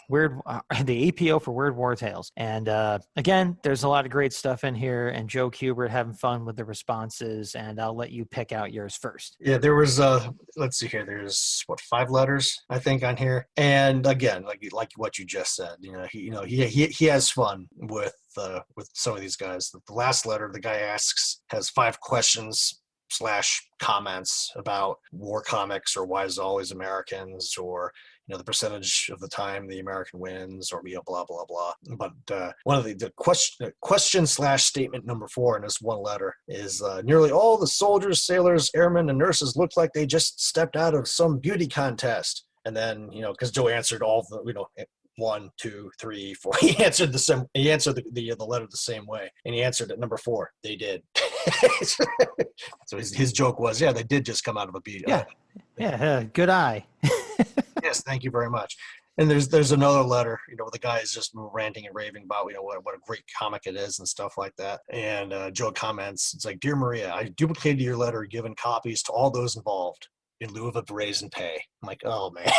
the APO for Weird War Tales. And again, there's a lot of great stuff in here, and Joe Kubert having fun with the responses. And I'll let you pick out yours first. Yeah, there was let's see here. There's 5 letters I think on here, and again, like what you just said, he has fun with some of these guys. The last letter the guy asks has 5 questions / comments about war comics, or why is it always Americans, or the percentage of the time the American wins, or blah blah blah. But one of the question / statement number 4 in this one letter is nearly all the soldiers, sailors, airmen, and nurses look like they just stepped out of some beauty contest. And then because Joe answered all the 1, 2, 3, 4. He answered the letter the same way, and he answered at number 4. They did. So his joke was, yeah, they did just come out of a beat. Good eye. Yes, thank you very much. And there's another letter, the guy is just ranting and raving about, what a great comic it is and stuff like that. And Joe comments, it's like, "Dear Maria, I duplicated your letter, given copies to all those involved in lieu of a raise in pay." I'm like, oh man.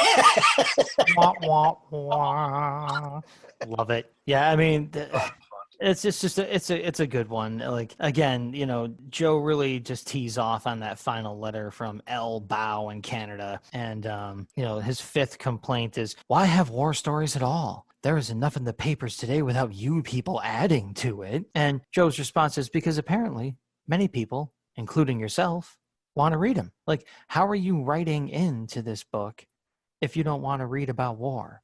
Wah, wah, wah. Love it. Yeah, I mean, it's a good one. Like, again, Joe really just tees off on that final letter from L. Bow in Canada. And, his 5th complaint is, why have war stories at all? There is enough in the papers today without you people adding to it. And Joe's response is, because apparently many people, including yourself, want to read them. Like, how are you writing into this book if you don't want to read about war?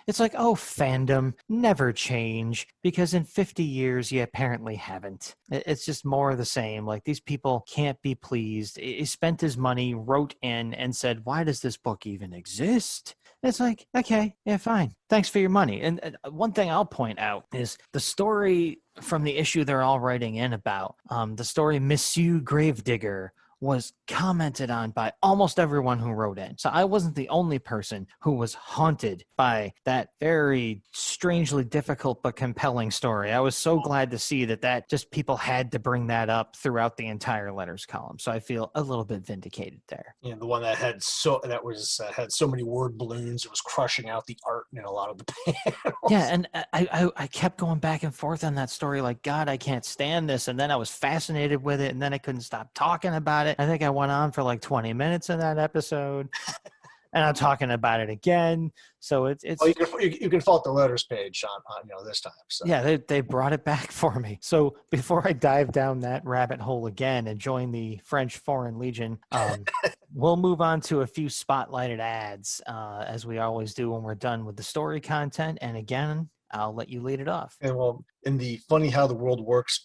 It's like, oh, fandom, never change, because in 50 years, you apparently haven't. It's just more of the same. Like, these people can't be pleased. He spent his money, wrote in, and said, why does this book even exist? It's like, okay, yeah, fine. Thanks for your money. And one thing I'll point out is the story from the issue they're all writing in about, the story Monsieur Gravedigger, was commented on by almost everyone who wrote in. So I wasn't the only person who was haunted by that very strangely difficult but compelling story. I was so glad to see that just people had to bring that up throughout the entire letters column. So I feel a little bit vindicated there. Yeah, the one that had so many word balloons, it was crushing out the art in a lot of the panels. Yeah, and I kept going back and forth on that story, like, God, I can't stand this. And then I was fascinated with it, and then I couldn't stop talking about it. I think I went on for like 20 minutes in that episode, and I'm talking about it again. So it's well, you can fault the letters page on this time. So. Yeah, they brought it back for me. So before I dive down that rabbit hole again and join the French Foreign Legion, we'll move on to a few spotlighted ads, as we always do when we're done with the story content. And again, I'll let you lead it off. And well, in the funny how the world works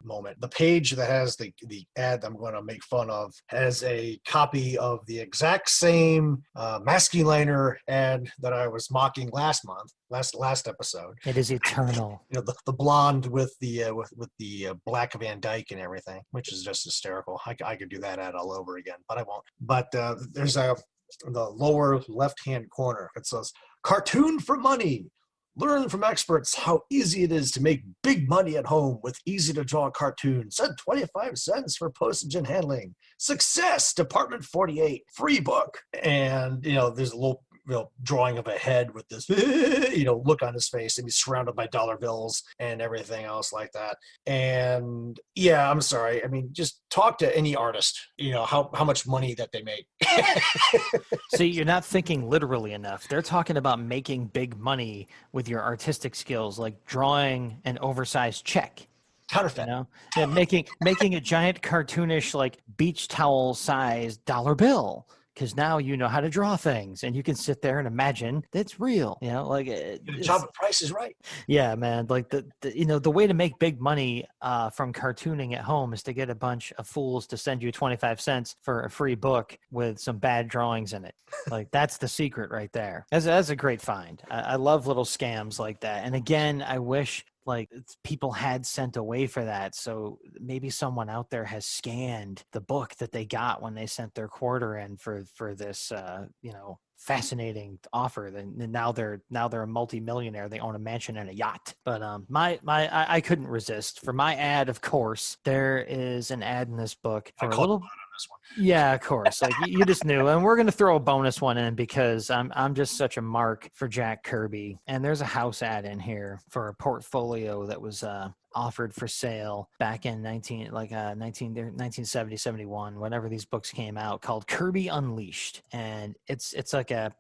moment, the page that has the ad I'm going to make fun of has a copy of the exact same Masculiner ad that I was mocking last episode. It is eternal. The blonde with the black Van Dyke and everything, which is just hysterical. I could do that ad all over again, but I won't. But there's the lower left-hand corner. It says, "Cartoon for money. Learn from experts how easy it is to make big money at home with easy-to-draw cartoons. Send 25 cents for postage and handling. Success, Department 48, free book." And, there's a little drawing of a head with this, look on his face, and he's surrounded by dollar bills and everything else like that. And, yeah, I'm sorry. I mean, just talk to any artist, how much money that they make. See, you're not thinking literally enough. They're talking about making big money with your artistic skills, like drawing an oversized check. Counterfeit. Yeah, making a giant cartoonish, like, beach towel sized dollar bill. Because now you know how to draw things, and you can sit there and imagine that's real. Like, the job at Price is Right. Yeah, man. Like the way to make big money from cartooning at home is to get a bunch of fools to send you 25 cents for a free book with some bad drawings in it. Like, that's the secret right there. That's a great find. I love little scams like that. And again, I wish people had sent away for that. So maybe someone out there has scanned the book that they got when they sent their quarter in for this, fascinating offer. Then now they're a multimillionaire. They own a mansion and a yacht. But I couldn't resist. For my ad, of course, there is an ad in this book for this one. Yeah, of course. Like you just knew, and we're gonna throw a bonus one in because I'm just such a mark for Jack Kirby. And there's a house ad in here for a portfolio that was offered for sale back in 1970, 71, whenever these books came out, called Kirby Unleashed, and it's like a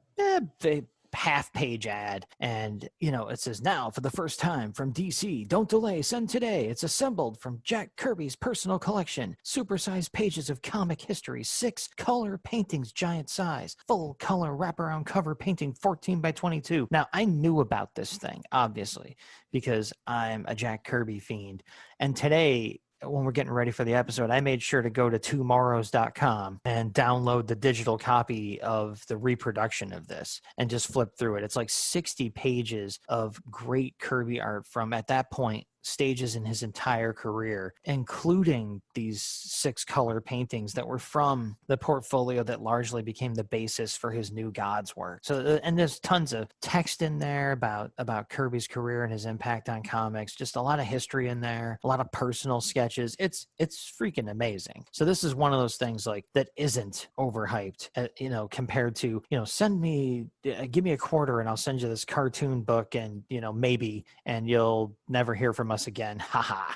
half-page ad, and it says, now for the first time from DC, don't delay, send today. It's assembled from Jack Kirby's personal collection, supersized pages of comic history, 6 color paintings, giant size, full color wraparound cover painting, 14 by 22. Now, I knew about this thing, obviously, because I'm a Jack Kirby fiend, and today, when we're getting ready for the episode, I made sure to go to tomorrows.com and download the digital copy of the reproduction of this and just flip through it. It's like 60 pages of great Kirby art from, at that point, stages in his entire career, including these 6 color paintings that were from the portfolio that largely became the basis for his New Gods work. So, and there's tons of text in there about Kirby's career and his impact on comics, just a lot of history in there, a lot of personal sketches. It's freaking amazing. So this is one of those things like that isn't overhyped, compared to, give me a quarter and I'll send you this cartoon book and, maybe, and you'll never hear from us again. Haha.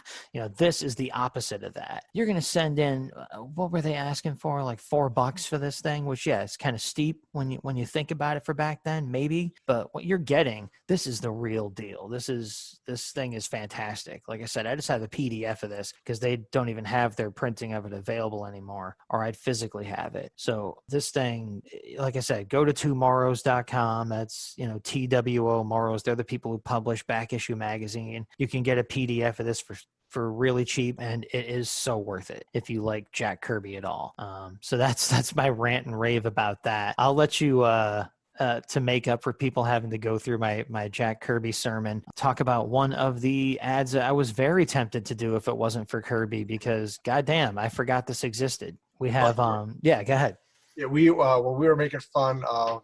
This is the opposite of that. You're going to send in, what were they asking for? Like $4 for this thing, which, yeah, it's kind of steep when you think about it for back then, maybe, but what you're getting, this is the real deal. This thing is fantastic. Like I said, I just have a PDF of this because they don't even have their printing of it available anymore, or I'd physically have it. So this thing, like I said, go to tomorrows.com. That's, TWO Morrows. They're the people who publish Back Issue Magazine. You can get a PDF of this for really cheap, and it is so worth it if you like Jack Kirby at all. So that's my rant and rave about that. I'll let you to make up for people having to go through my Jack Kirby sermon, talk about one of the ads that I was very tempted to do if it wasn't for Kirby, because goddamn, I forgot this existed. We have yeah, go ahead. Yeah, we were making fun of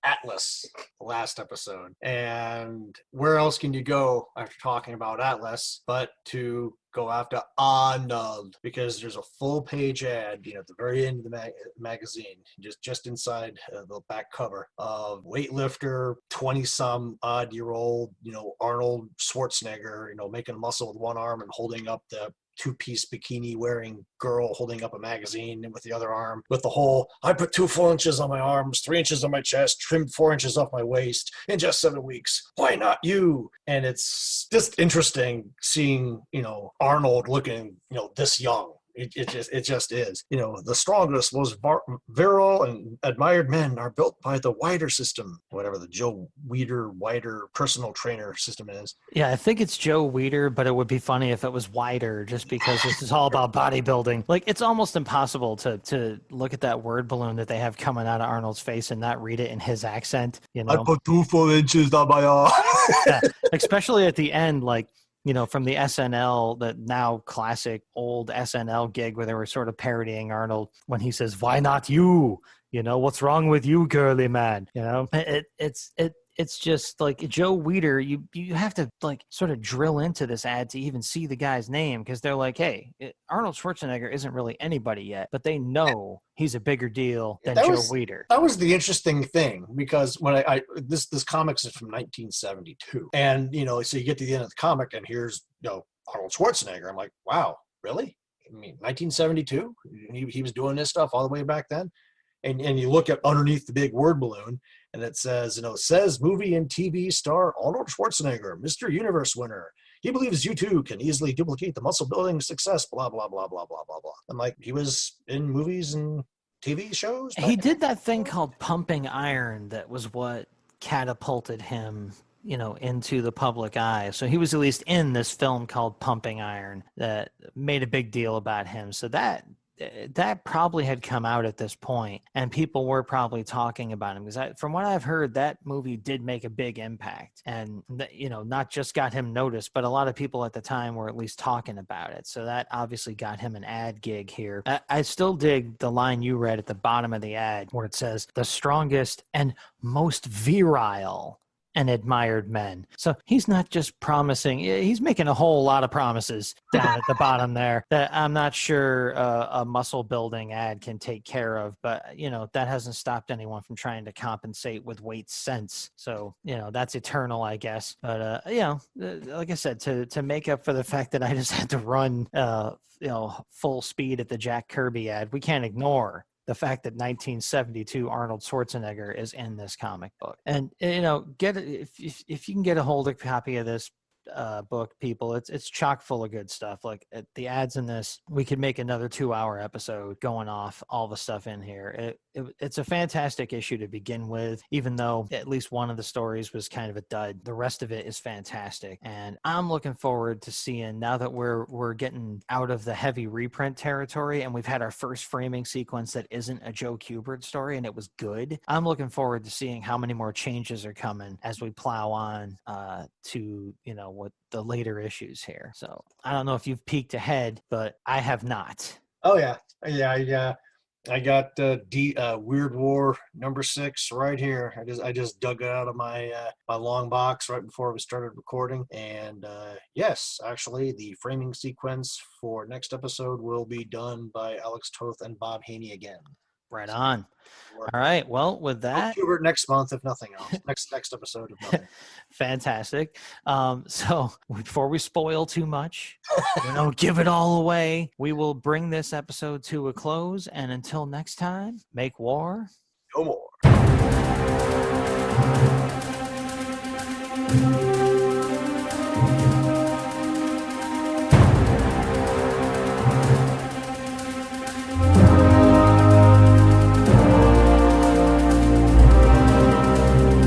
Atlas last episode, and where else can you go after talking about Atlas but to go after Arnold, because there's a full page ad, at the very end of the magazine, just inside the back cover, of weightlifter, 20-some odd year old, Arnold Schwarzenegger, making a muscle with one arm and holding up the 2-piece bikini wearing girl holding up a magazine with the other arm, with the whole, I put 2 full inches on my arms, 3 inches on my chest, trimmed 4 inches off my waist in just 7 weeks. Why not you? And it's just interesting seeing, Arnold looking, this young. It just is. The strongest, most virile and admired men are built by the Wider system, whatever the Joe Wider personal trainer system is. Yeah, I think it's Joe Weider, but it would be funny if it was Wider, just because this is all about bodybuilding. Like, it's almost impossible to look at that word balloon that they have coming out of Arnold's face and not read it in his accent. I put 2 full inches on my arm. Yeah, especially at the end, like, from the SNL, the now classic old SNL gig where they were sort of parodying Arnold when he says, "Why not you? What's wrong with you, girly man?" It's just like Joe Weider. You have to like sort of drill into this ad to even see the guy's name, because they're like, hey, Arnold Schwarzenegger isn't really anybody yet, but they know he's a bigger deal than Joe Weider. That was the interesting thing, because when this comics is from 1972, and so you get to the end of the comic and here's Arnold Schwarzenegger. I'm like, wow, really? I mean, 1972, he was doing this stuff all the way back then. And you look at underneath the big word balloon, and it says, says movie and TV star Arnold Schwarzenegger, Mr. Universe winner. He believes you too can easily duplicate the muscle building success, blah, blah, blah, blah, blah, blah, blah. I'm like, he was in movies and TV shows? He did that thing called Pumping Iron that was what catapulted him, into the public eye. So he was at least in this film called Pumping Iron that made a big deal about him. So that probably had come out at this point, and people were probably talking about him, because from what I've heard, that movie did make a big impact, and not just got him noticed, but a lot of people at the time were at least talking about it. So that obviously got him an ad gig here. I still dig the line you read at the bottom of the ad where it says the strongest and most virile and admired men. So he's not just promising, he's making a whole lot of promises down at the bottom there that I'm not sure a muscle building ad can take care of. But, that hasn't stopped anyone from trying to compensate with weight sense. So, that's eternal, I guess. But, like I said, to make up for the fact that I just had to run, full speed at the Jack Kirby ad, we can't ignore the fact that 1972 Arnold Schwarzenegger is in this comic book. And, get it if you can get a hold of a copy of this book, people, it's chock full of good stuff. Like the ads in this, we could make another 2-hour episode going off all the stuff in here. It's a fantastic issue to begin with, even though at least one of the stories was kind of a dud. The rest of it is fantastic, and I'm looking forward to seeing, now that we're getting out of the heavy reprint territory and we've had our first framing sequence that isn't a Joe Kubert story and it was good. I'm looking forward to seeing how many more changes are coming as we plow on to what the later issues here. So I don't know if you've peeked ahead, but I have not. Oh yeah. I got Weird War #6 right here. I just dug it out of my my long box right before we started recording, and yes, actually, the framing sequence for next episode will be done by Alex Toth and Bob Haney again. Right on. All right. Well, with that, Hubert next month, if nothing else. next episode, if nothing. Fantastic. So before we spoil too much, give it all away, we will bring this episode to a close. And until next time, make war No more.